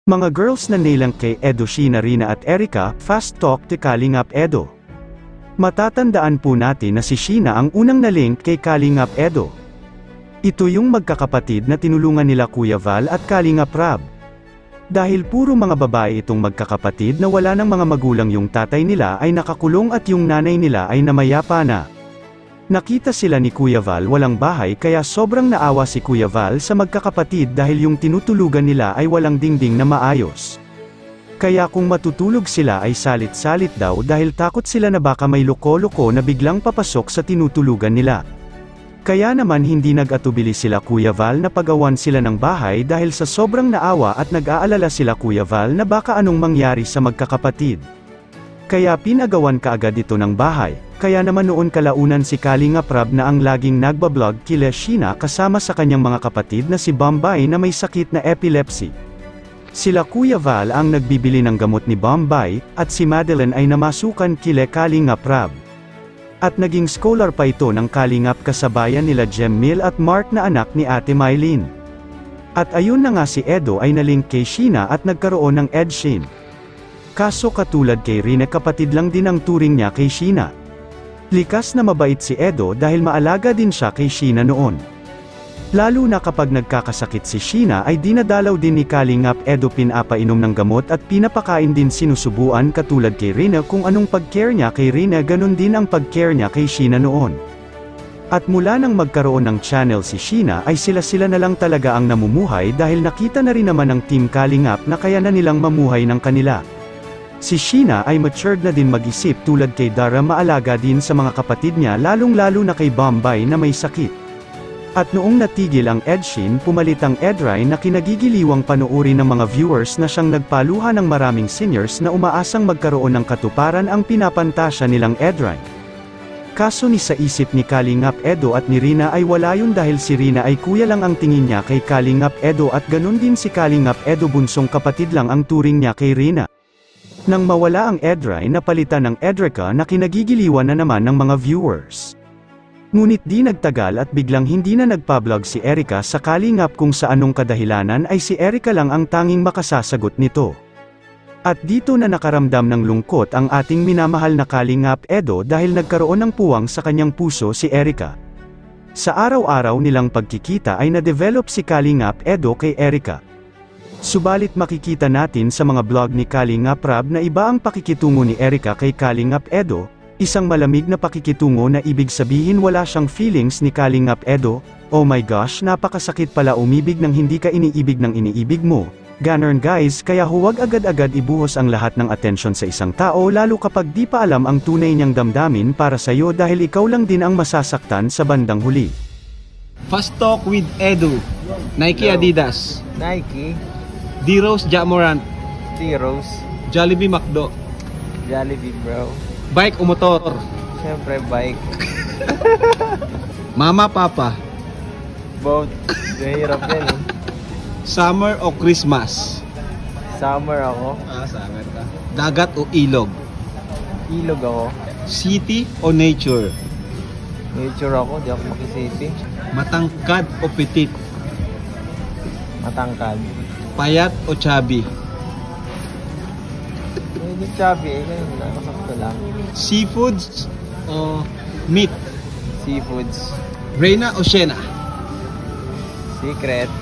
Mga girls na nilang kay Edo, Sheena, Rina at Erica, fast talk to Kalingap Edo. Matatandaan po natin na si Sheena ang unang nalink kay Kalingap Edo. Ito yung magkakapatid na tinulungan nila Kuya Val at Kalingap Rab. Dahil puro mga babae itong magkakapatid na wala ng mga magulang, yung tatay nila ay nakakulong at yung nanay nila ay namayapa na. Nakita sila ni Kuya Val walang bahay, kaya sobrang naawa si Kuya Val sa magkakapatid dahil yung tinutulugan nila ay walang dingding na maayos. Kaya kung matutulog sila ay salit-salit daw dahil takot sila na baka may loko-loko na biglang papasok sa tinutulugan nila. Kaya naman hindi nag-atubili sila Kuya Val na pagawan sila ng bahay dahil sa sobrang naawa at nag-aalala sila Kuya Val na baka anong mangyari sa magkakapatid. Kaya pinagawan kaagad ito ng bahay. Kaya naman noon kalaunan si Kalingap Rab na ang laging nagbablog kila Sheena kasama sa kanyang mga kapatid na si Bombay na may sakit na epilepsy. Sila Kuya Val ang nagbibili ng gamot ni Bombay, at si Madeline ay namasukan kila Kalingap Rab. At naging scholar pa ito ng Kalingap kasabayan nila Jemmil at Mark na anak ni Ate Mylene. At ayun na nga si Edo ay nalink kay Sheena at nagkaroon ng Edshin. Kaso katulad kay Rina, kapatid lang din ang turing niya kay Sheena. Likas na mabait si Edo dahil maalaga din siya kay Sheena noon. Lalo na kapag nagkakasakit si Sheena ay dinadalaw din ni Kalingap Edo, pinapainom ng gamot at pinapakain din, sinusubuan katulad kay Rina kung anong pag-care niya kay Rina, ganun din ang pag-care niya kay Sheena noon. At mula nang magkaroon ng channel si Sheena ay sila na lang talaga ang namumuhay dahil nakita na rin naman ng Team Kalingap na kaya na nilang mamuhay ng kanila. Si Sheena ay matured na din mag-isip tulad kay Dara, maalaga din sa mga kapatid niya, lalong-lalo na kay Bombay na may sakit. At noong natigil ang Edshin, pumalit ang Edrai na kinagigiliwang panoorin ng mga viewers na siyang nagpaluha ng maraming seniors na umaasang magkaroon ng katuparan ang pinapantasya nilang Edrai. Kaso ni sa isip ni Kalingap Edo at ni Rina ay wala yun dahil si Rina ay kuya lang ang tingin niya kay Kalingap Edo at ganun din si Kalingap Edo, bunsong kapatid lang ang turing niya kay Rina. Nang mawala ang Edrai, napalitan ng Edrica na kinagigiliwan na naman ng mga viewers. Ngunit di nagtagal at biglang hindi na nagpa-vlog si Erica sa Kalingap, kung sa anong kadahilanan ay si Erica lang ang tanging makasasagot nito. At dito na nakaramdam ng lungkot ang ating minamahal na Kalingap Edo dahil nagkaroon ng puwang sa kanyang puso si Erica. Sa araw-araw nilang pagkikita ay na-develop si Kalingap Edo kay Erica. Subalit makikita natin sa mga vlog ni Kalingap Rab na iba ang pakikitungo ni Erica kay Kalingap Edo, isang malamig na pakikitungo na ibig sabihin wala siyang feelings ni Kalingap Edo. Oh my gosh, napakasakit pala umibig ng hindi ka iniibig ng iniibig mo. Ganon guys, kaya huwag agad-agad ibuhos ang lahat ng atensyon sa isang tao, lalo kapag di pa alam ang tunay niyang damdamin para sa'yo, dahil ikaw lang din ang masasaktan sa bandang huli. Fast Talk with Edu. Nike, Adidas. Nike, D-Rose, Jamorant. D-Rose, Jollibee, McDo. Jollibee bro. Bike o motor? Siyempre bike. Mama, Papa. Both. Mahirap yan eh. Summer o Christmas? Summer ako. Summer ka. Dagat o ilog? Ilog ako. City o nature? Nature ako, di ako makisiping. Matangkad o petit? Matangkad. Payat o chubby? Hindi chubby eh, ganun lang. Masakto lang. Seafoods o meat? Seafoods. Reyna o Sheena? Secret.